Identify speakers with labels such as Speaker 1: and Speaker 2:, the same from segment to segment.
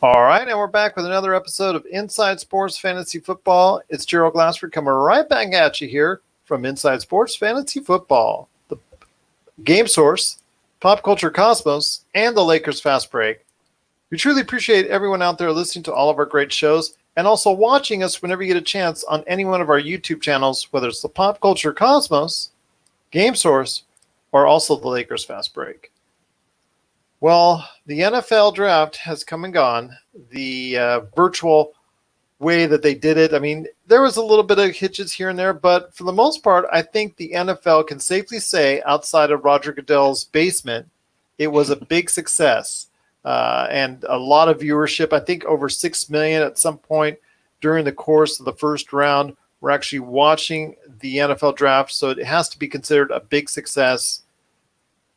Speaker 1: All right, and we're back with another episode of Inside Sports Fantasy Football. It's Gerald Glassford coming right back at you here from Inside Sports Fantasy Football, the game source, pop culture cosmos, and the Lakers Fast Break. We truly appreciate everyone out there listening to all of our great shows and also watching us whenever you get a chance on any one of our YouTube channels, whether it's the Pop Culture Cosmos, Game Source, or also the Lakers Fast Break. Well, the NFL draft has come and gone. The virtual way that they did it, I mean, there was a little bit of hitches here and there, but for the most part, I think the NFL can safely say, outside of Roger Goodell's basement, it was a big success. And a lot of viewership. I think over 6 million at some point during the course of the first round were actually watching the NFL draft. So it has to be considered a big success.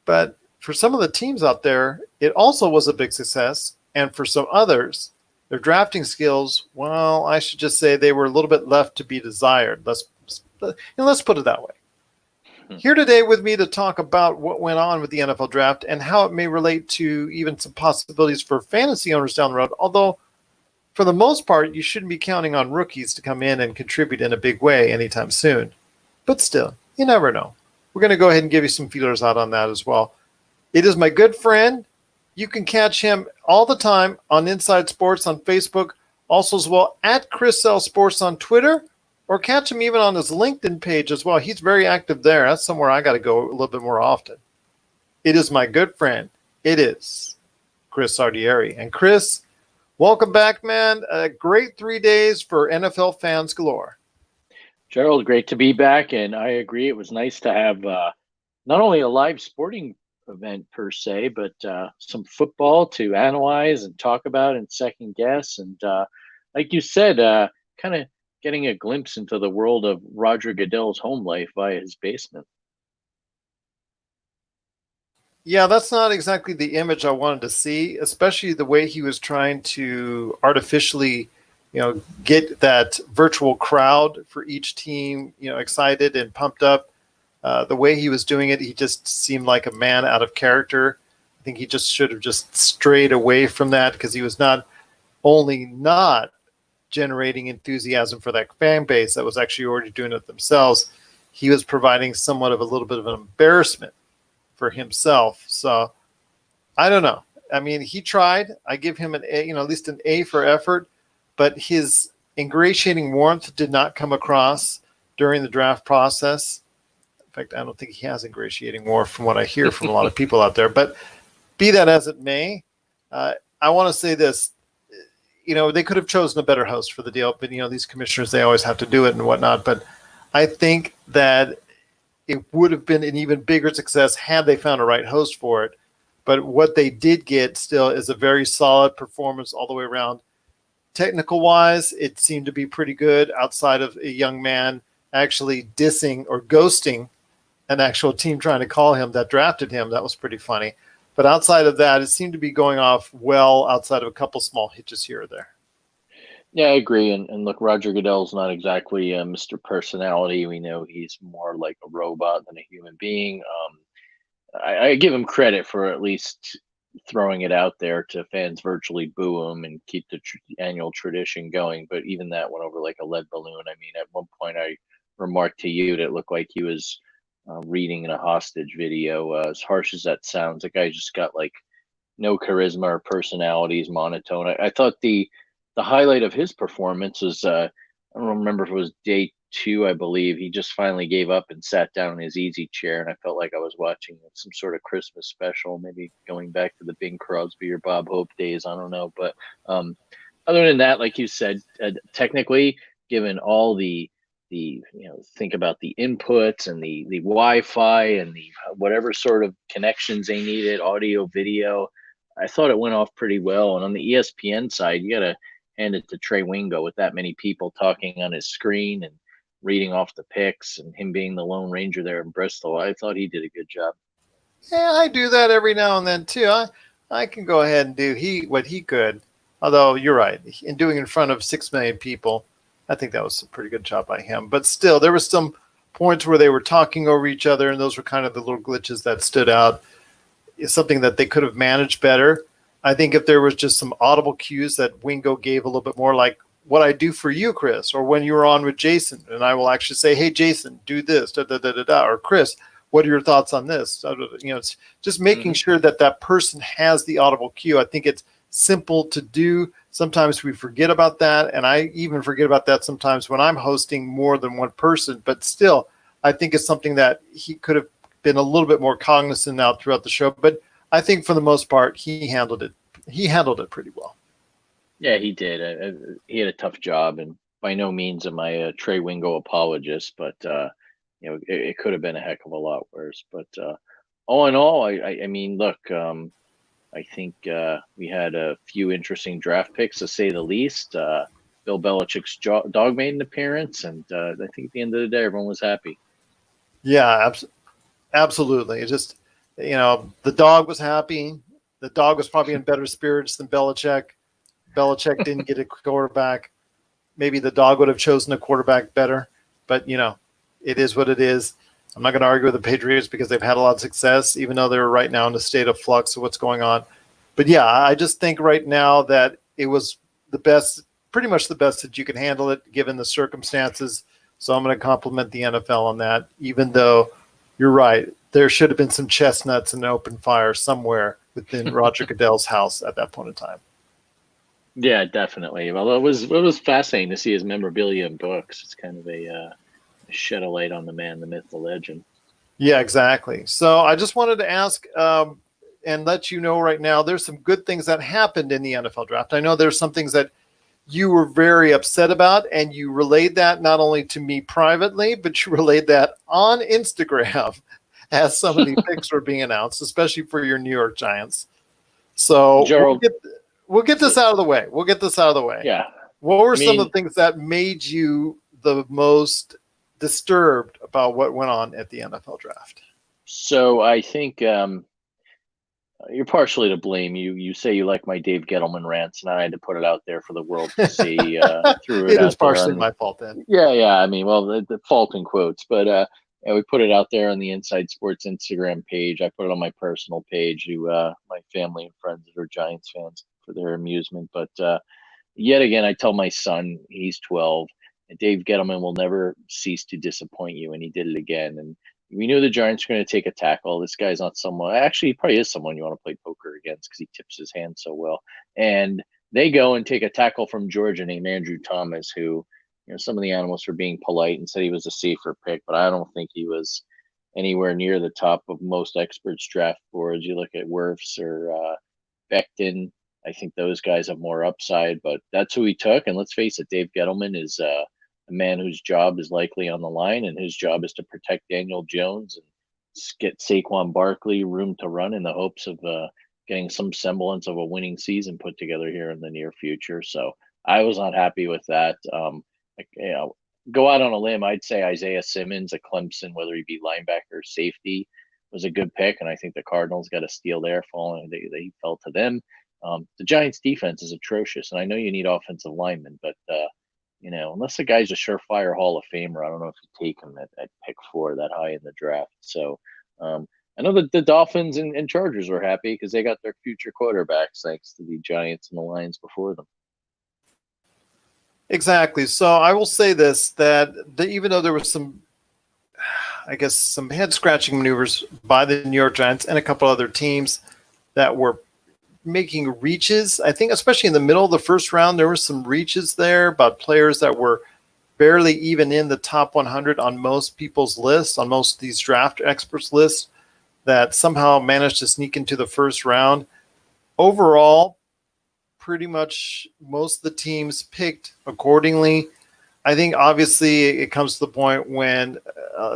Speaker 1: But for some of the teams out there, it also was a big success. And for some others, their drafting skills, well, I should just say they were a little bit left to be desired. Let's put it that way. Here today with me to talk about what went on with the NFL draft and how it may relate to even some possibilities for fantasy owners down the road. Although, for the most part, you shouldn't be counting on rookies to come in and contribute in a big way anytime soon. But still, you never know. We're going to go ahead and give you some feelers out on that as well. It is my good friend. You can catch him all the time on Inside Sports on Facebook, also as well at Chris L Sports on Twitter. Or catch him even on his LinkedIn page as well. He's very active there. That's somewhere I got to go a little bit more often. It is my good friend. It is Chris Lardieri. And Chris, welcome back, man. A great 3 days for NFL fans galore.
Speaker 2: Gerald, great to be back. And I agree. It was nice to have not only a live sporting event per se, but some football to analyze and talk about and second guess. And like you said, kind of getting a glimpse into the world of Roger Goodell's home life via his basement.
Speaker 1: Yeah, that's not exactly the image I wanted to see, especially the way he was trying to artificially, get that virtual crowd for each team, excited and pumped up. The way he was doing it, he just seemed like a man out of character. I think he just should have just strayed away from that because he was not only not generating enthusiasm for that fan base that was actually already doing it themselves, he was providing somewhat of a little bit of an embarrassment for himself. So I don't know. I mean, he tried. I give him an A, at least an A for effort, but his ingratiating warmth did not come across during the draft process. In fact, I don't think he has ingratiating warmth from what I hear from a lot of people out there. But be that as it may, I want to say this. They could have chosen a better host for the deal, but, these commissioners, they always have to do it and whatnot. But I think that it would have been an even bigger success had they found a right host for it. But what they did get still is a very solid performance all the way around. Technical-wise, it seemed to be pretty good outside of a young man actually dissing or ghosting an actual team trying to call him that drafted him. That was pretty funny. But outside of that, it seemed to be going off well outside of a couple small hitches here or there.
Speaker 2: Yeah, I agree. And look, Roger Goodell's not exactly Mr. Personality. We know he's more like a robot than a human being. I give him credit for at least throwing it out there to fans virtually boo him and keep the annual tradition going. But even that went over like a lead balloon. I mean, at one point I remarked to you that it looked like he was reading in a hostage video. As harsh as that sounds, the guy just got like no charisma or personality. He's monotone. I thought the highlight of his performance was I don't remember if it was day 2, I believe. He just finally gave up and sat down in his easy chair, and I felt like I was watching some sort of Christmas special, maybe going back to the Bing Crosby or Bob Hope days. I don't know, but other than that, like you said, technically, given all the think about the inputs and the Wi-Fi and the whatever sort of connections they needed, audio, video, I thought it went off pretty well. And on the ESPN side, you got to hand it to Trey Wingo with that many people talking on his screen and reading off the picks and him being the Lone Ranger there in Bristol. I thought he did a good job.
Speaker 1: Yeah, I do that every now and then too. I can go ahead and do what he could. Although you're right, in doing it in front of 6 million people, I think that was a pretty good job by him. But still, there were some points where they were talking over each other, and those were kind of the little glitches that stood out. It's something that they could have managed better. I think if there was just some audible cues that Wingo gave a little bit more, like what I do for you, Chris, or when you were on with Jason, and I will actually say, hey, Jason, do this, da, da, da, da, da, or Chris, what are your thoughts on this? It's just making sure that that person has the audible cue. I think it's simple to do. Sometimes we forget about that, and I even forget about that sometimes when I'm hosting more than one person, but still, I think it's something that he could have been a little bit more cognizant now throughout the show, but I think for the most part, he handled it. He handled it pretty well.
Speaker 2: Yeah, he did. He had a tough job, and by no means am I a Trey Wingo apologist, but it could have been a heck of a lot worse. But all in all, I mean, look, I think we had a few interesting draft picks, to say the least. Bill Belichick's dog made an appearance, and I think at the end of the day, everyone was happy.
Speaker 1: Yeah, absolutely. It just, the dog was happy. The dog was probably in better spirits than Belichick. Belichick didn't get a quarterback. Maybe the dog would have chosen a quarterback better, but it is what it is. I'm not going to argue with the Patriots because they've had a lot of success, even though they're right now in a state of flux of what's going on. But yeah, I just think right now that it was the best, pretty much the best that you can handle it given the circumstances. So I'm going to compliment the NFL on that, even though you're right. There should have been some chestnuts and open fire somewhere within Roger Goodell's house at that point in time.
Speaker 2: Yeah, definitely. Well, it was fascinating to see his memorabilia and books. It's kind of a shed a light on the man, the myth, the legend.
Speaker 1: Yeah, exactly. So I just wanted to ask and let you know right now, there's some good things that happened in the NFL draft. I know there's some things that you were very upset about, and you relayed that not only to me privately, but you relayed that on Instagram as some of the picks were being announced, especially for your New York Giants. So
Speaker 2: Gerald,
Speaker 1: we'll get this out of the way. We'll get this out of the way.
Speaker 2: Yeah.
Speaker 1: What were some of the things that made you the most disturbed about what went on at the NFL draft?
Speaker 2: So I think you're partially to blame. You say you like my Dave Gettleman rants, and I had to put it out there for the world to see. Threw it
Speaker 1: It
Speaker 2: out
Speaker 1: is partially
Speaker 2: there
Speaker 1: my fault then.
Speaker 2: Yeah. I mean, well, the fault in quotes, but we put it out there on the Inside Sports Instagram page. I put it on my personal page to my family and friends that are Giants fans for their amusement. But yet again, I tell my son, he's 12, and Dave Gettleman will never cease to disappoint you, and he did it again. And we knew the Giants were going to take a tackle. This guy's not someone. Actually, he probably is someone you want to play poker against because he tips his hand so well. And they go and take a tackle from Georgia named Andrew Thomas, who, some of the analysts were being polite and said he was a safer pick, but I don't think he was anywhere near the top of most experts' draft boards. You look at Wirfs or Becton. I think those guys have more upside, but that's who he took. And let's face it, Dave Gettleman is a man whose job is likely on the line, and his job is to protect Daniel Jones and get Saquon Barkley room to run in the hopes of getting some semblance of a winning season put together here in the near future. So I was not happy with that. Go out on a limb, I'd say Isaiah Simmons at Clemson, whether he be linebacker or safety, was a good pick, and I think the Cardinals got a steal there. They fell to them. The Giants' defense is atrocious, and I know you need offensive linemen, but unless the guy's a surefire Hall of Famer, I don't know if you take him at pick 4 that high in the draft. So I know that the Dolphins and Chargers were happy because they got their future quarterbacks thanks to the Giants and the Lions before them.
Speaker 1: Exactly. So I will say this, that even though there was some head scratching maneuvers by the New York Giants and a couple other teams that were making reaches, I think especially in the middle of the first round, there were some reaches there about players that were barely even in the top 100 on most people's lists, on most of these draft experts lists, that somehow managed to sneak into the first round. Overall, pretty much most of the teams picked accordingly. I think obviously it comes to the point when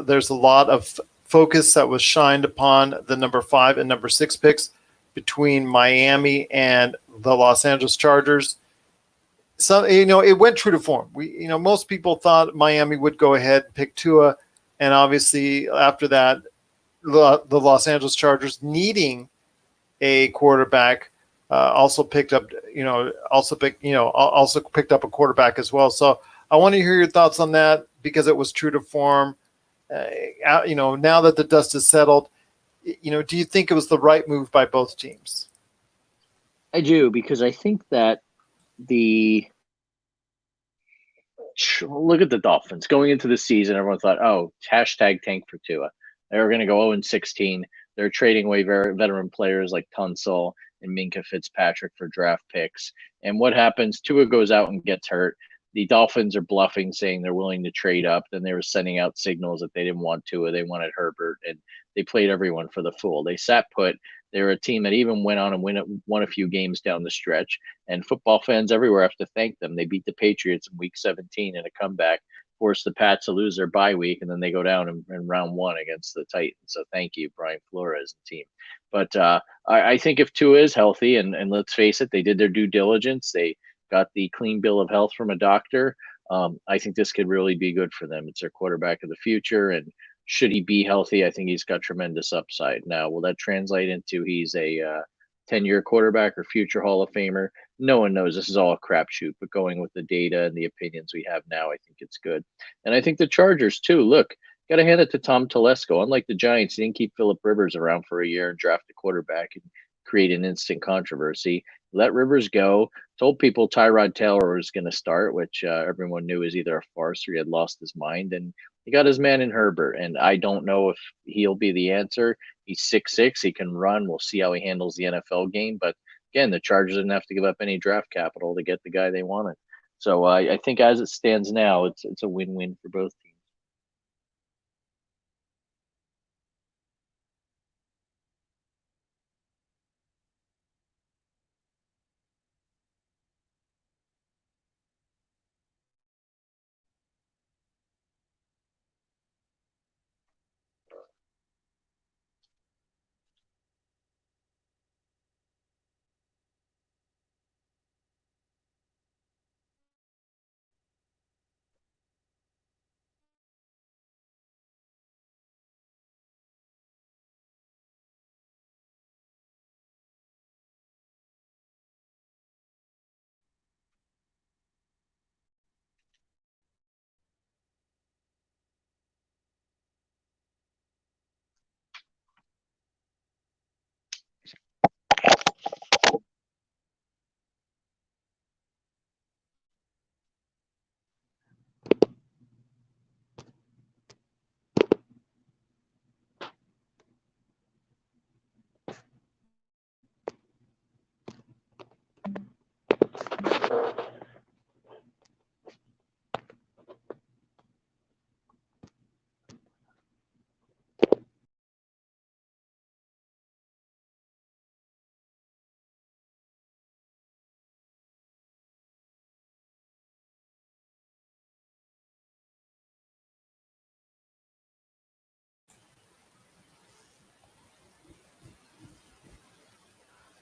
Speaker 1: there's a lot of focus that was shined upon the number 5 and number 6 picks between Miami and the Los Angeles Chargers. So, it went true to form. Most people thought Miami would go ahead and pick Tua, and obviously after that, the Los Angeles Chargers, needing a quarterback, also picked up a quarterback as well. So I want to hear your thoughts on that because it was true to form. Now that the dust is settled, do you think it was the right move by both teams?
Speaker 2: I do, because I think that the look at the Dolphins going into the season. Everyone thought, "Oh, hashtag tank for Tua." They were going to go 0-16. They're trading away very veteran players like Tunsil and Minka Fitzpatrick for draft picks. And what happens? Tua goes out and gets hurt. The Dolphins are bluffing, saying they're willing to trade up. Then they were sending out signals that they didn't want Tua, they wanted Herbert, and they played everyone for the fool. They sat put. They were a team that even went on and won a few games down the stretch, and football fans everywhere have to thank them. They beat the Patriots in week 17 in a comeback, forced the Pats to lose their bye week, and then they go down in round one against the Titans. So thank you, Brian Flores and team. But I think if Tua is healthy, and let's face it, they did their due diligence. They got the clean bill of health from a doctor. I think this could really be good for them. It's their quarterback of the future, and should he be healthy, I think he's got tremendous upside. Now, will that translate into he's a 10-year quarterback or future Hall of Famer? No one knows. This is all a crapshoot, but going with the data and the opinions we have now, I think it's good. And I think the Chargers, too. Look, got to hand it to Tom Telesco. Unlike the Giants, he didn't keep Philip Rivers around for a year and draft a quarterback and create an instant controversy. Let Rivers go. Told people Tyrod Taylor was going to start, which everyone knew was either a farce or he had lost his mind. And he got his man in Herbert. And I don't know if he'll be the answer. He's 6'6". He can run. We'll see how he handles the NFL game. But again, the Chargers didn't have to give up any draft capital to get the guy they wanted. So I think as it stands now, it's a win-win for both teams.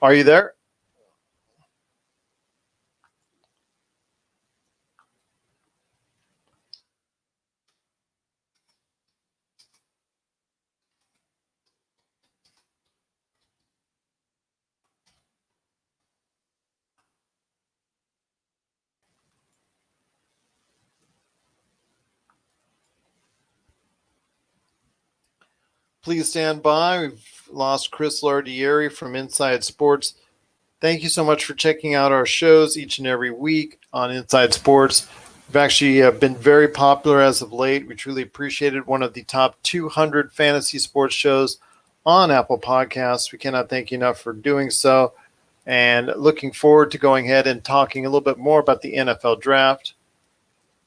Speaker 1: Are you there? Please stand by. We've lost Chris Lardieri from Inside Sports. Thank you so much for checking out our shows each and every week on Inside Sports. We've actually been very popular as of late. We truly appreciate it. One of the top 200 fantasy sports shows on Apple Podcasts. We cannot thank you enough for doing so. And looking forward to going ahead and talking a little bit more about the NFL draft.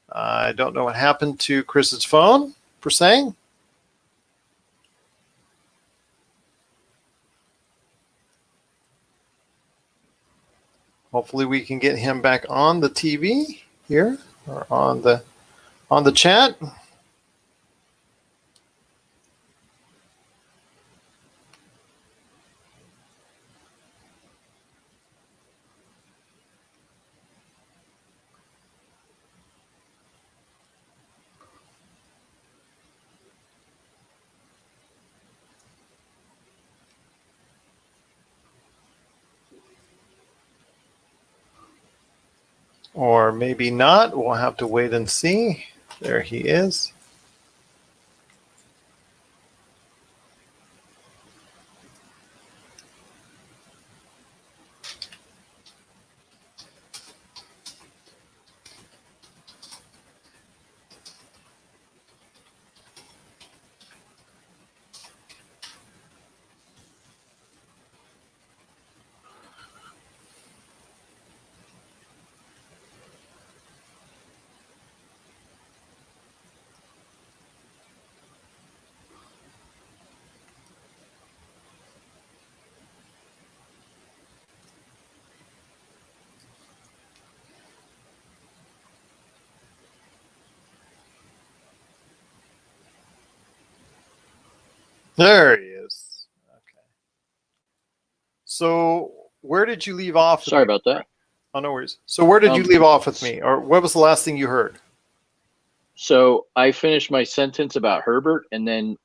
Speaker 1: I don't know what happened to Chris's phone, per se. Hopefully we can get him back on the TV here or on the chat. Or maybe not. We'll have to wait and see. There he is. There he is. Okay. So where did you leave off with
Speaker 2: Sorry
Speaker 1: me?
Speaker 2: about that.
Speaker 1: Oh, no worries. So where did you
Speaker 2: Um,
Speaker 1: leave off with me? Or what was the last thing you heard?
Speaker 2: so I finished my sentence about Herbert, and then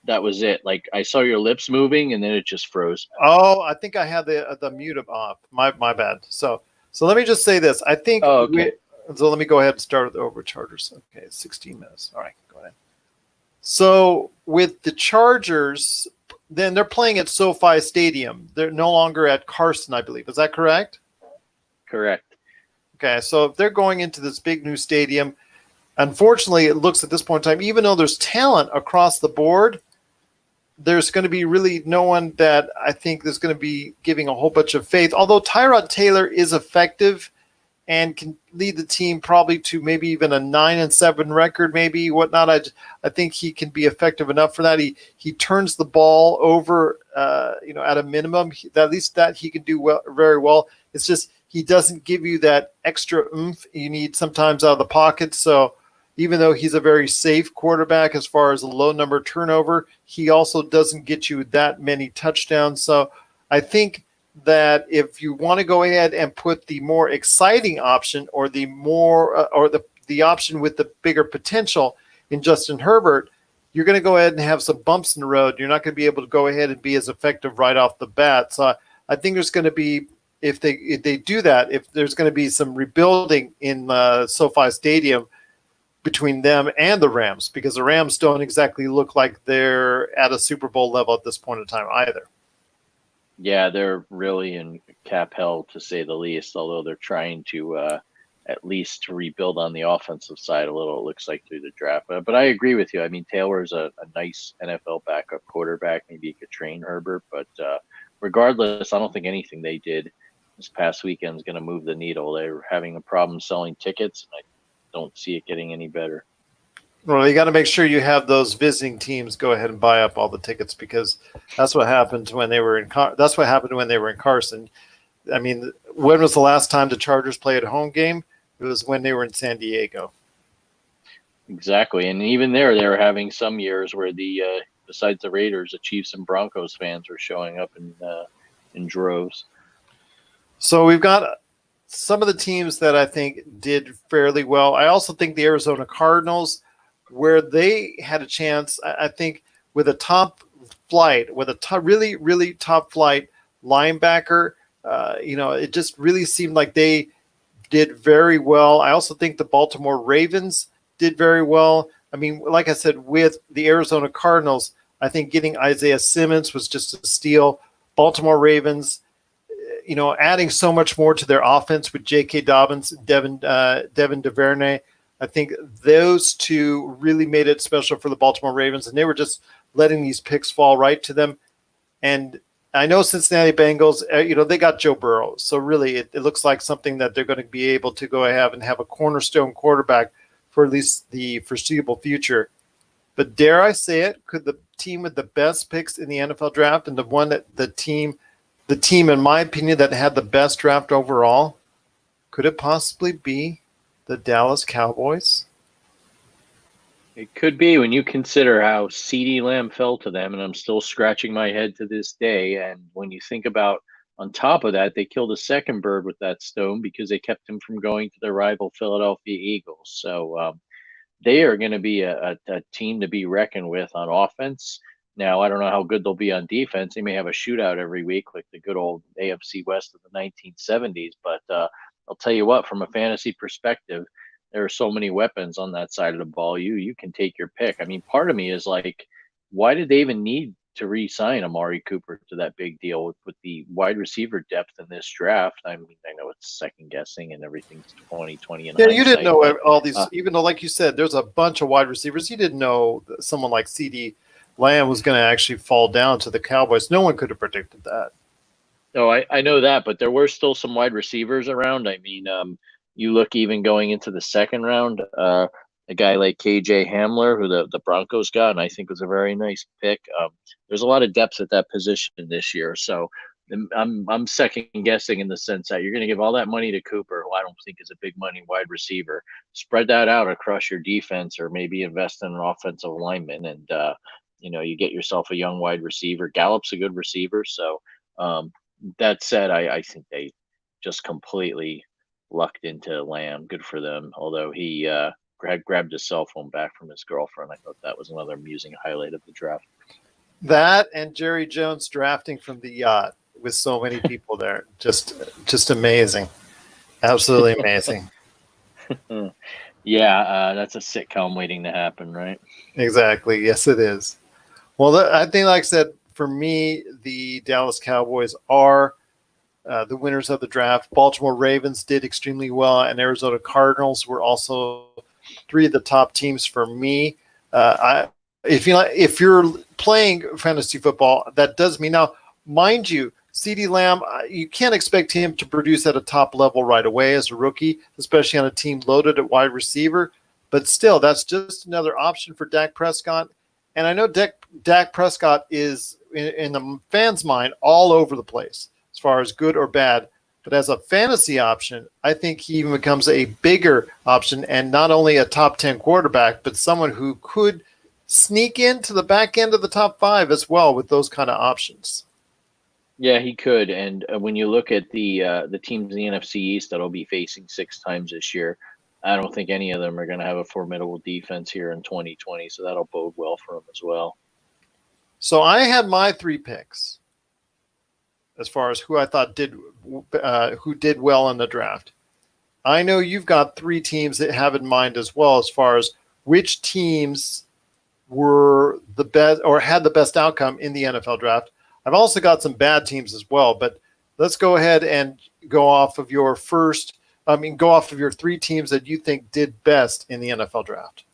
Speaker 2: that was it. Like I saw your lips moving, and then it just froze.
Speaker 1: Oh, I think I had the mute off. My bad. So let me just say this. I think
Speaker 2: Oh, okay.
Speaker 1: we. So let me go ahead and start with the over Chargers. Okay, 16 minutes. All right, go ahead. So with the Chargers, then they're playing at SoFi Stadium. They're no longer at Carson, I believe. Is that correct?
Speaker 2: Correct.
Speaker 1: Okay, so if they're going into this big new stadium, unfortunately, it looks at this point in time, even though there's talent across the board, there's going to be really no one that I think is going to be giving a whole bunch of faith. Although Tyrod Taylor is effective and can lead the team probably to maybe even a 9-7 record, maybe whatnot. I think he can be effective enough for that. He turns the ball over, at a minimum. At least that he can do well, very well. It's just he doesn't give you that extra oomph you need sometimes out of the pocket. So even though he's a very safe quarterback as far as a low number turnover, he also doesn't get you that many touchdowns. So I think that if you want to go ahead and put the more exciting option or the more or the option with the bigger potential in Justin Herbert, you're going to go ahead and have some bumps in the road. You're not going to be able to go ahead and be as effective right off the bat. So I think there's going to be if they do that, if there's going to be some rebuilding in SoFi Stadium between them and the Rams, because the Rams don't exactly look like they're at a Super Bowl level at this point in time either.
Speaker 2: Yeah, they're really in cap hell to say the least. Although they're trying to at least rebuild on the offensive side a little. It looks like through the draft. But I agree with you. I mean, Taylor's a nice NFL backup quarterback. Maybe he could train Herbert, but regardless, I don't think anything they did this past weekend is going to move the needle. They're having a problem selling tickets, and I don't see it getting any better.
Speaker 1: Well, you got to make sure you have those visiting teams go ahead and buy up all the tickets, because that's what happened when they were in. That's what happened when they were in Carson. I mean, when was the last time the Chargers played a home game? It was when they were in San Diego.
Speaker 2: Exactly, and even there, they were having some years where the besides the Raiders, the Chiefs and Broncos fans were showing up in droves.
Speaker 1: So we've got some of the teams that I think did fairly well. I also think the Arizona Cardinals, where they had a chance, I think, with a top flight, with a really, really top flight linebacker, it just really seemed like they did very well. I also think the Baltimore Ravens did very well. I mean, like I said, with the Arizona Cardinals, I think getting Isaiah Simmons was just a steal. Baltimore Ravens, adding so much more to their offense with J.K. Dobbins, Devin DuVernay. I think those two really made it special for the Baltimore Ravens, and they were just letting these picks fall right to them. And I know Cincinnati Bengals, they got Joe Burrow. So really, it looks like something that they're going to be able to go ahead and have a cornerstone quarterback for at least the foreseeable future. But dare I say it, could the team with the best picks in the NFL draft and the team, in my opinion, that had the best draft overall, could it possibly be the Dallas Cowboys?
Speaker 2: It could be when you consider how CeeDee Lamb fell to them, and I'm still scratching my head to this day. And when you think about, on top of that, they killed a second bird with that stone because they kept him from going to their rival Philadelphia Eagles. So they are going to be a team to be reckoned with on offense. Now, I don't know how good they'll be on defense. They may have a shootout every week, like the good old AFC West of the 1970s. But I'll tell you what, from a fantasy perspective, there are so many weapons on that side of the ball. You can take your pick. I mean, part of me is like, why did they even need to re-sign Amari Cooper to that big deal with the wide receiver depth in this draft? I mean, I know it's second guessing and everything's 2020 in
Speaker 1: Yeah, you didn't
Speaker 2: hindsight,
Speaker 1: know
Speaker 2: but
Speaker 1: all these, even though, like you said, there's a bunch of wide receivers. You didn't know that someone like CD Lamb was going to actually fall down to the Cowboys. No one could have predicted that.
Speaker 2: no, I know that, but there were still some wide receivers around. I mean, you look even going into the second round, a guy like KJ Hamler, who the Broncos got, and I think was a very nice pick. There's a lot of depth at that position this year, so I'm second guessing in the sense that you're going to give all that money to Cooper, who I don't think is a big money wide receiver. Spread that out across your defense, or maybe invest in an offensive lineman, and you get yourself a young wide receiver. Gallup's a good receiver. So that said, I think they just completely lucked into Lamb. Good for them. Although he had grabbed his cell phone back from his girlfriend. I thought that was another amusing highlight of the draft.
Speaker 1: That and Jerry Jones drafting from the yacht with so many people there. Just amazing. Absolutely amazing.
Speaker 2: Yeah, that's a sitcom waiting to happen, right?
Speaker 1: Exactly. Yes, it is. Well, I think, like I said, for me, the Dallas Cowboys are the winners of the draft. Baltimore Ravens did extremely well, and Arizona Cardinals were also three of the top teams for me. If you're playing fantasy football, that does mean now, mind you, CeeDee Lamb, you can't expect him to produce at a top level right away as a rookie, especially on a team loaded at wide receiver. But still, that's just another option for Dak Prescott. And I know Dak Prescott is, in the fans' mind, all over the place as far as good or bad. But as a fantasy option, I think he even becomes a bigger option, and not only a top 10 quarterback, but someone who could sneak into the back end of the top 5 as well with those kind of options.
Speaker 2: Yeah, he could. And when you look at the teams in the NFC East that'll be facing 6 times this year, I don't think any of them are going to have a formidable defense here in 2020. So that'll bode well for him as well.
Speaker 1: So I had my 3 picks as far as who I thought who did well in the draft. I know you've got 3 teams that have in mind as well as far as which teams were the best or had the best outcome in the NFL draft. I've also got some bad teams as well, but let's go ahead and go off of your 3 teams that you think did best in the NFL draft.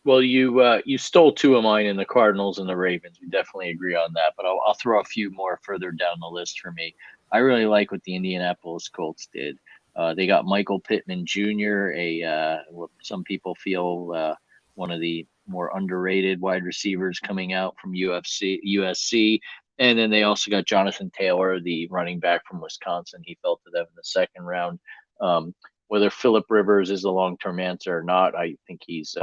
Speaker 2: Well, you stole 2 of mine in the Cardinals and the Ravens. We definitely agree on that, but I'll throw a few more further down the list for me. I really like what the Indianapolis Colts did. They got Michael Pittman Jr., what some people feel one of the more underrated wide receivers coming out from USC. And then they also got Jonathan Taylor, the running back from Wisconsin. He fell to them in the second round. Whether Phillip Rivers is the long-term answer or not, I think he's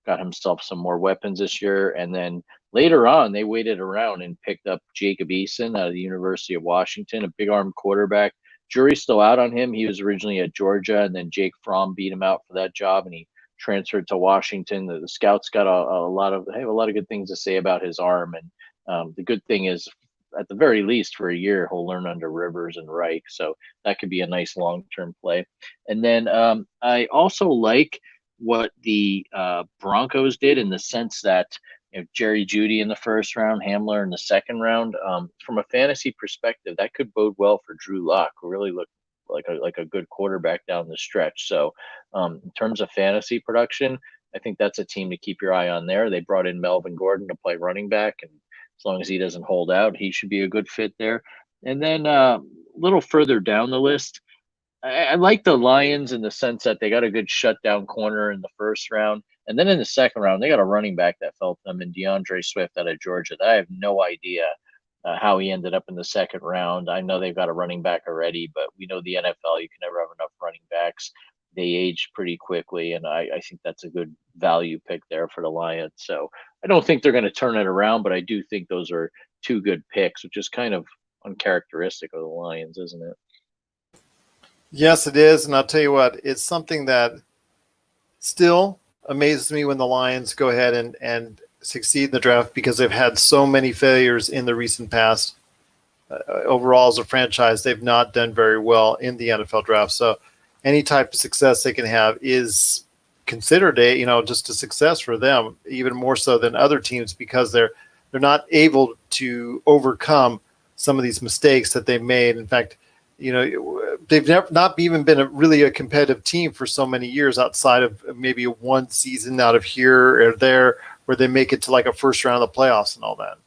Speaker 2: got himself some more weapons this year. And then later on, they waited around and picked up Jacob Eason out of the University of Washington, a big-arm quarterback. Jury's still out on him. He was originally at Georgia, and then Jake Fromm beat him out for that job, and he transferred to Washington. The scouts got a lot of good things to say about his arm, and the good thing is, at the very least, for a year, he'll learn under Rivers and Reich. So that could be a nice long-term play. And then I also like what the Broncos did in the sense that Jerry Jeudy in the first round, Hamler in the second round. From a fantasy perspective, that could bode well for Drew Lock, who really looked like a good quarterback down the stretch. So in terms of fantasy production, I think that's a team to keep your eye on there. They brought in Melvin Gordon to play running back, and as long as he doesn't hold out, he should be a good fit there. And then a little further down the list, I like the Lions in the sense that they got a good shutdown corner in the first round. And then in the second round, they got a running back that felt them in DeAndre Swift out of Georgia. I have no idea how he ended up in the second round. I know they've got a running back already, but we know the NFL, you can never have enough running backs. They age pretty quickly, and I think that's a good value pick there for the Lions. So I don't think they're going to turn it around, but I do think those are 2 good picks, which is kind of uncharacteristic of the Lions, isn't it?
Speaker 1: Yes, it is. And I'll tell you what, it's something that still amazes me when the Lions go ahead and succeed in the draft because they've had so many failures in the recent past. Overall, as a franchise, they've not done very well in the NFL draft. So any type of success they can have is considered just a success for them, even more so than other teams because they're not able to overcome some of these mistakes that they made. In fact, they've not even been really a competitive team for so many years outside of maybe one season out of here or there where they make it to like a first round of the playoffs and all that.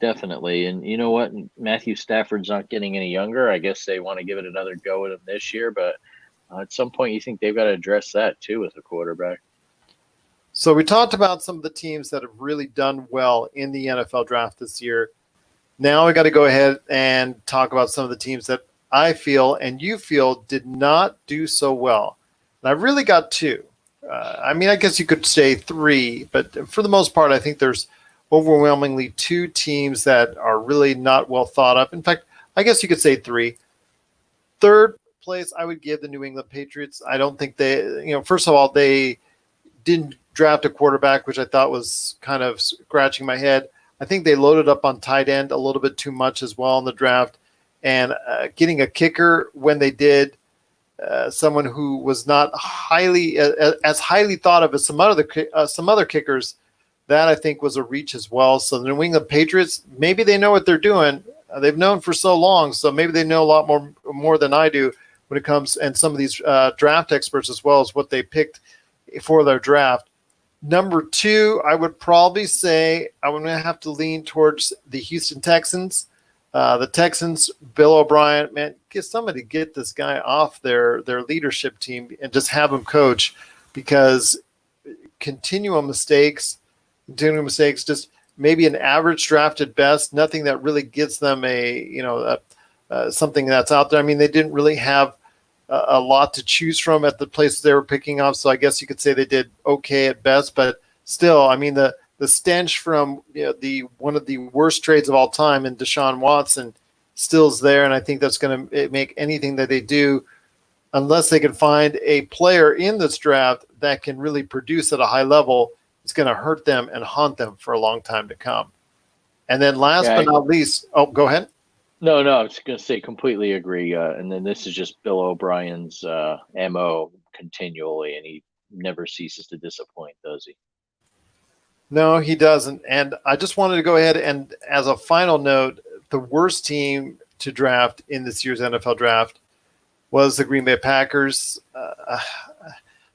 Speaker 2: Definitely. And you know what? Matthew Stafford's not getting any younger. I guess they want to give it another go at him this year, but at some point you think they've got to address that too as a quarterback.
Speaker 1: So we talked about some of the teams that have really done well in the NFL draft this year. Now we got to go ahead and talk about some of the teams that I feel and you feel did not do so well. And I've really got 2. I guess you could say 3, but for the most part, I think there's overwhelmingly two teams that are really not well thought of. In fact, I guess you could say three. Third place, I would give the New England Patriots. I don't think first of all, they didn't draft a quarterback, which I thought was kind of scratching my head. I think they loaded up on tight end a little bit too much as well in the draft. And getting a kicker when they did, someone who was not as highly thought of as some other kickers, that I think was a reach as well. So the New England Patriots, maybe they know what they're doing. They've known for so long, so maybe they know a lot more than I do when it comes, and some of these draft experts as well, as what they picked for their draft. Number two, I would probably say I'm going to have to lean towards the Houston Texans. The Texans, Bill O'Brien, man, get this guy off their leadership team and just have him coach, because continuum mistakes, just maybe an average draft at best, nothing that really gets them something that's out there. I mean, they didn't really have a lot to choose from at the places they were picking up, so I guess you could say they did okay at best. But still, I mean, the stench from the one of the worst trades of all time in Deshaun Watson still is there, and I think that's going to make anything that they do, unless they can find a player in this draft that can really produce at a high level, it's going to hurt them and haunt them for a long time to come. And then last but not least, go ahead.
Speaker 2: No, I was going to say completely agree. And then this is just Bill O'Brien's MO continually, and he never ceases to disappoint, does he?
Speaker 1: No, he doesn't. And I just wanted to go ahead and, as a final note, the worst team to draft in this year's NFL draft was the Green Bay Packers.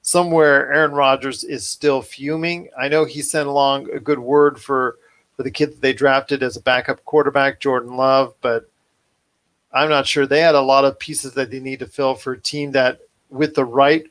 Speaker 1: Somewhere Aaron Rodgers is still fuming. I know he sent along a good word for the kid that they drafted as a backup quarterback, Jordan Love, but I'm not sure. They had a lot of pieces that they need to fill for a team that, with the right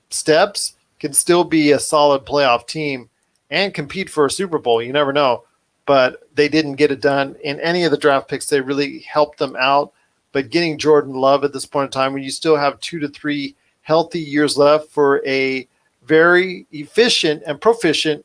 Speaker 1: steps, can still be a solid playoff team and compete for a Super Bowl. You never know. But they didn't get it done in any of the draft picks. They really helped them out. But getting Jordan Love at this point in time, when you still have 2 to 3 healthy years left for a very efficient and proficient,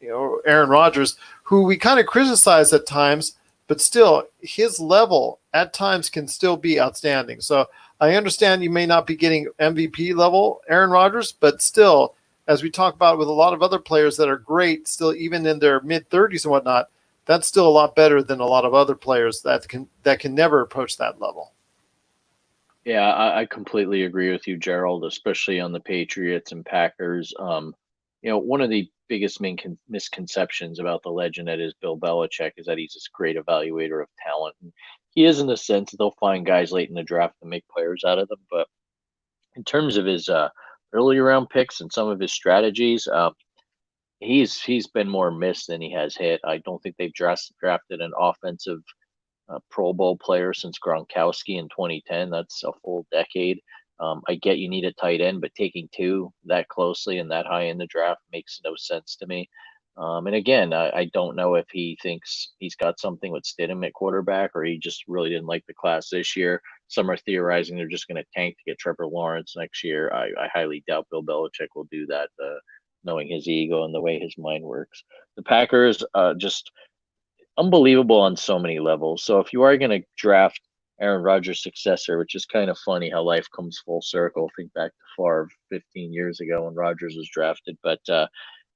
Speaker 1: Aaron Rodgers, who we kind of criticize at times, but still his level at times can still be outstanding. So I understand you may not be getting MVP level Aaron Rodgers, but still, as we talk about with a lot of other players that are great, still even in their mid-30s and whatnot, that's still a lot better than a lot of other players that can never approach that level.
Speaker 2: Yeah, I completely agree with you, Gerald, especially on the Patriots and Packers. One of the biggest misconceptions about the legend that is Bill Belichick is that he's this great evaluator of talent. And he is, in the sense that they'll find guys late in the draft and make players out of them. But in terms of his early round picks and some of his strategies, he's been more missed than he has hit. I don't think they've drafted an offensive Pro Bowl player since Gronkowski in 2010. That's a full decade. I get you need a tight end, but taking two that closely and that high in the draft makes no sense to me. And again, I don't know if he thinks he's got something with Stidham at quarterback, or he just really didn't like the class this year. Some are theorizing they're just going to tank to get Trevor Lawrence next year. I highly doubt Bill Belichick will do that, knowing his ego and the way his mind works. The Packers, just unbelievable on so many levels. So if you are going to draft Aaron Rodgers' successor, which is kind of funny how life comes full circle. Think back to Favre 15 years ago when Rodgers was drafted. But if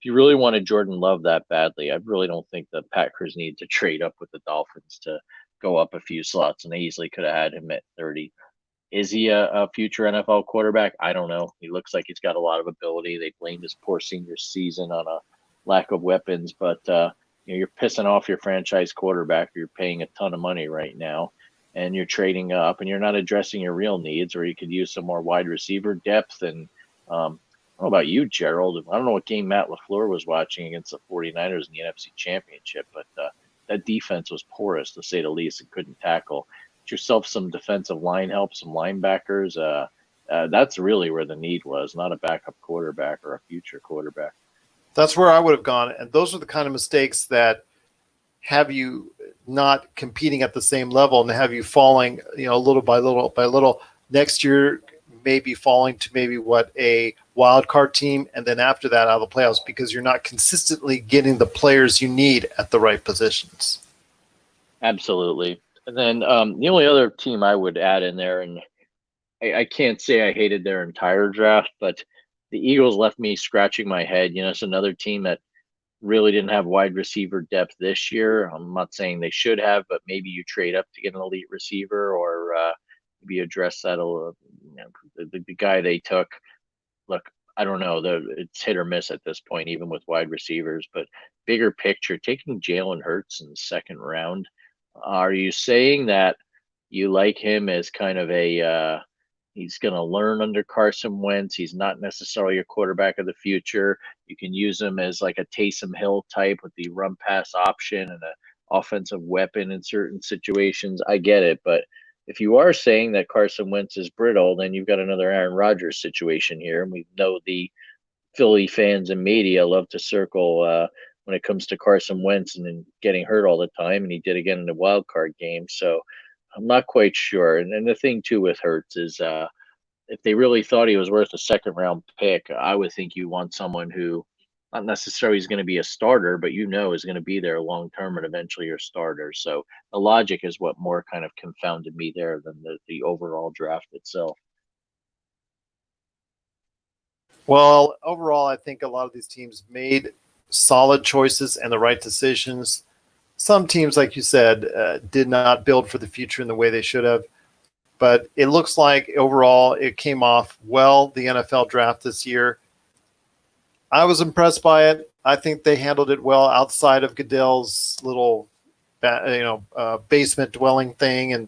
Speaker 2: you really wanted Jordan Love that badly, I really don't think the Packers need to trade up with the Dolphins to go up a few slots, and they easily could have had him at 30. Is he a future NFL quarterback? I don't know. He looks like he's got a lot of ability. They blamed his poor senior season on a lack of weapons, but you're pissing off your franchise quarterback. You're paying a ton of money right now, and you're trading up, and you're not addressing your real needs, or you could use some more wide receiver depth. And I don't know about you, Gerald. I don't know what game Matt LaFleur was watching against the 49ers in the NFC Championship, but that defense was porous, to say the least, and couldn't tackle. Get yourself some defensive line help, some linebackers. That's really where the need was, not a backup quarterback or a future quarterback.
Speaker 1: That's where I would have gone. And those are the kind of mistakes that have you not competing at the same level and have you falling, little by little by little. Next year, maybe falling to maybe what a wild card team, and then after that out of the playoffs because you're not consistently getting the players you need at the right positions.
Speaker 2: Absolutely. And then the only other team I would add in there, and I can't say I hated their entire draft, but the Eagles left me scratching my head. It's another team that really didn't have wide receiver depth this year. I'm not saying they should have, but maybe you trade up to get an elite receiver, or maybe address that a little. The guy they took. Look, I don't know. It's hit or miss at this point, even with wide receivers. But bigger picture, taking Jalen Hurts in the second round. Are you saying that you like him as kind of he's going to learn under Carson Wentz? He's not necessarily a quarterback of the future. You can use him as like a Taysom Hill type with the run pass option and an offensive weapon in certain situations. I get it, but if you are saying that Carson Wentz is brittle, then you've got another Aaron Rodgers situation here. And we know the Philly fans and media love to circle when it comes to Carson Wentz and then getting hurt all the time. And he did again in the wild card game. So I'm not quite sure. And the thing, too, with Hurts is if they really thought he was worth a second round pick, I would think you want someone who not necessarily is going to be a starter, but is going to be there long term and eventually your starter. So the logic is what more kind of confounded me there than the overall draft itself.
Speaker 1: Well, overall, I think a lot of these teams made solid choices and the right decisions. Some teams, like you said, did not build for the future in the way they should have. But it looks like overall it came off well, the NFL draft this year. I was impressed by it. I think they handled it well outside of Goodell's little, basement dwelling thing and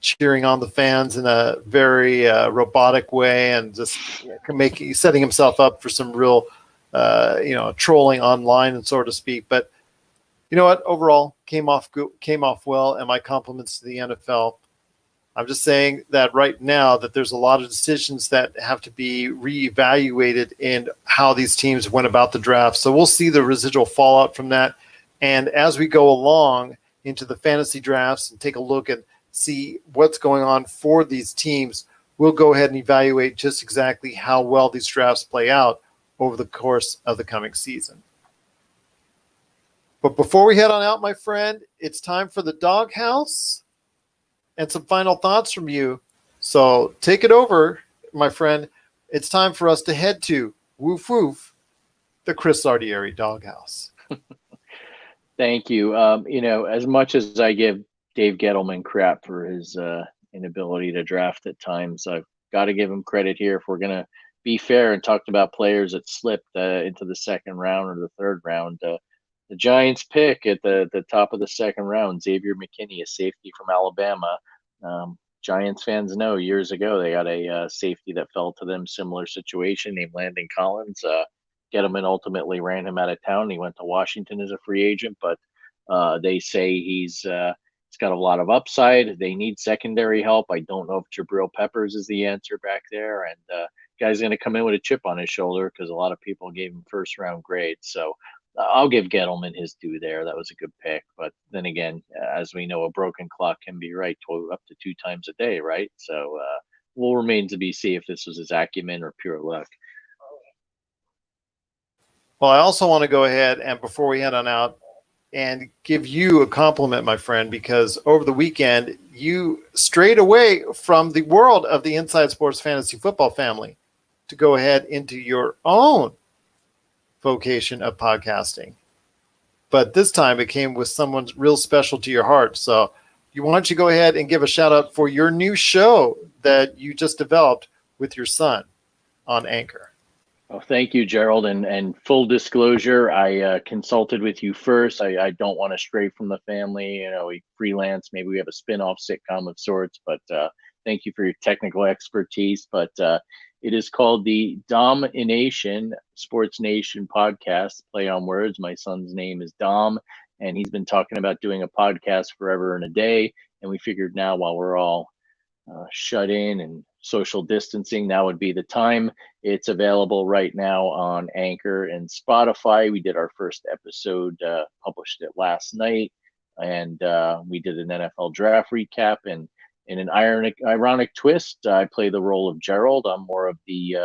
Speaker 1: cheering on the fans in a very robotic way and just setting himself up for some real, trolling online and so to speak. But you know what? Overall, came off well, and my compliments to the NFL. I'm just saying that right now that there's a lot of decisions that have to be reevaluated in how these teams went about the draft. So we'll see the residual fallout from that. And as we go along into the fantasy drafts and take a look and see what's going on for these teams, we'll go ahead and evaluate just exactly how well these drafts play out over the course of the coming season. But before we head on out, my friend, it's time for the doghouse and some final thoughts from you. So take it over, my friend. It's time for us to head to Woof Woof, the Chris Lardieri doghouse.
Speaker 2: Thank you. As much as I give Dave Gettleman crap for his inability to draft at times, I've got to give him credit here. If we're going to be fair and talked about players that slipped into the second round or the third round, the Giants pick at the top of the second round, Xavier McKinney, a safety from Alabama. Giants fans know years ago they got a safety that fell to them, similar situation, named Landon Collins. Gettleman ultimately ran him out of town. He went to Washington as a free agent, but they say he's got a lot of upside. They need secondary help. I don't know if Jabril Peppers is the answer back there, and guy's going to come in with a chip on his shoulder because a lot of people gave him first round grades. So I'll give Gettleman his due there. That was a good pick. But then again, as we know, a broken clock can be right up to 2 times a day, right? So we'll remain to be seen if this was his acumen or pure luck.
Speaker 1: Well, I also want to go ahead and before we head on out and give you a compliment, my friend, because over the weekend you strayed away from the world of the Inside Sports Fantasy Football family to go ahead into your own vocation of podcasting. But this time it came with someone real special to your heart. So why don't you go ahead and give a shout out for your new show that you just developed with your son on Anchor.
Speaker 2: Well, thank you, Gerald. And full disclosure, I consulted with you first. I don't want to stray from the family. We freelance. Maybe we have a spin-off sitcom of sorts. But thank you for your technical expertise. But it is called the Domination Sports Nation podcast. Play on words. My son's name is Dom, and he's been talking about doing a podcast forever and a day. And we figured now, while we're all shut in and social distancing, now would be the time. It's available right now on Anchor and Spotify. We did our first episode, published it last night, and we did an NFL draft recap, and in an ironic twist, I play the role of Gerald. I'm more of the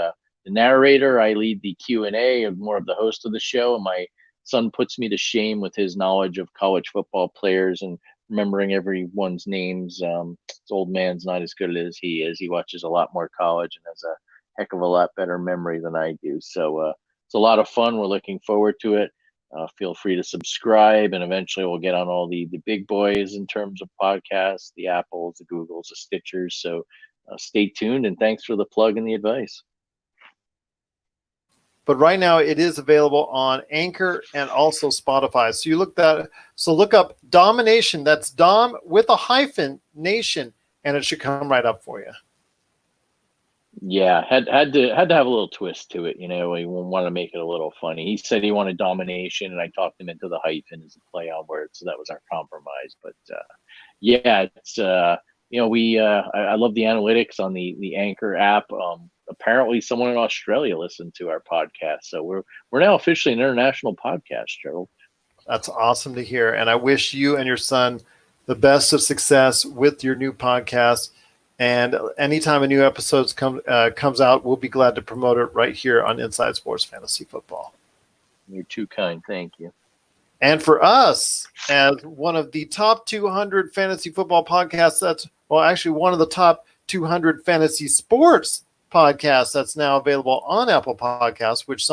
Speaker 2: narrator. I lead the Q&A. I'm more of the host of the show, and my son puts me to shame with his knowledge of college football players and remembering everyone's names. This old man's not as good as he is. He watches a lot more college and has a heck of a lot better memory than I do. So it's a lot of fun. We're looking forward to it. Feel free to subscribe, and eventually we'll get on all the big boys in terms of podcasts, the Apples, the Googles, the Stitchers. So stay tuned, and thanks for the plug and the advice.
Speaker 1: But right now it is available on Anchor and also Spotify. So look up Domination. That's Dom with a hyphen Nation, and it should come right up for you.
Speaker 2: Yeah, had to have a little twist to it. We want to make it a little funny. He said he wanted domination, and I talked him into the hyphen as a play on words, so that was our compromise. But yeah, it's I love the analytics on the Anchor app. Apparently, someone in Australia listened to our podcast, so we're now officially an international podcast, Gerald.
Speaker 1: That's awesome to hear, and I wish you and your son the best of success with your new podcast. And anytime a new episode comes out, we'll be glad to promote it right here on Inside Sports Fantasy Football.
Speaker 2: You're too kind. Thank you.
Speaker 1: And for us, as one of the top 200 fantasy football podcasts, actually one of the top 200 fantasy sports podcasts that's now available on Apple Podcasts, which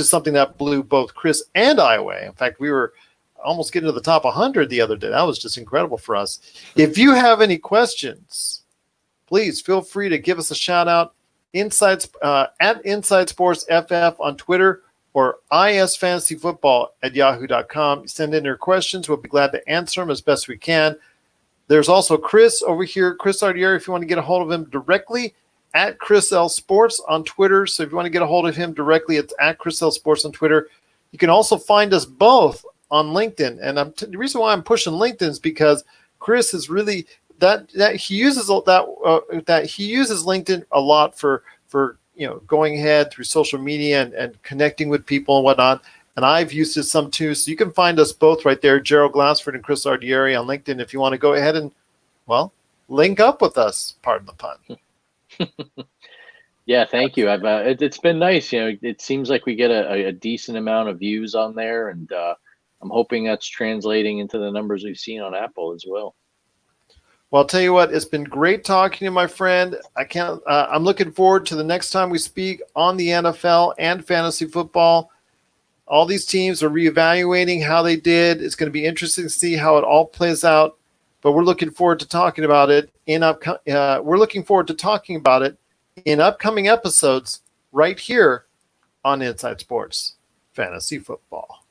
Speaker 1: is something that blew both Chris and I away. In fact, we were almost getting to the top 100 the other day. That was just incredible for us. If you have any questions, please feel free to give us a shout out at Inside Sports FF on Twitter or isfantasyfootball@yahoo.com. Send in your questions. We'll be glad to answer them as best we can. There's also Chris over here, Chris Lardieri, if you want to get a hold of him directly, at Chris L Sports on Twitter. So if you want to get a hold of him directly, it's at Chris L Sports on Twitter. You can also find us both on LinkedIn. And the reason why I'm pushing LinkedIn is because Chris is really that he uses LinkedIn a lot for going ahead through social media and connecting with people and whatnot. And I've used it some too. So you can find us both right there, Gerald Glassford and Chris Lardieri on LinkedIn, if you want to go ahead and, link up with us. Pardon the pun.
Speaker 2: Yeah, thank you. It's been nice. It seems like we get a decent amount of views on there, and I'm hoping that's translating into the numbers we've seen on Apple as well.
Speaker 1: Well, I'll tell you what, it's been great talking to you, my friend. I'm looking forward to the next time we speak on the NFL and fantasy football. All these teams are reevaluating how they did. It's going to be interesting to see how it all plays out. But we're looking forward to talking about it in upcoming episodes right here on Inside Sports Fantasy Football.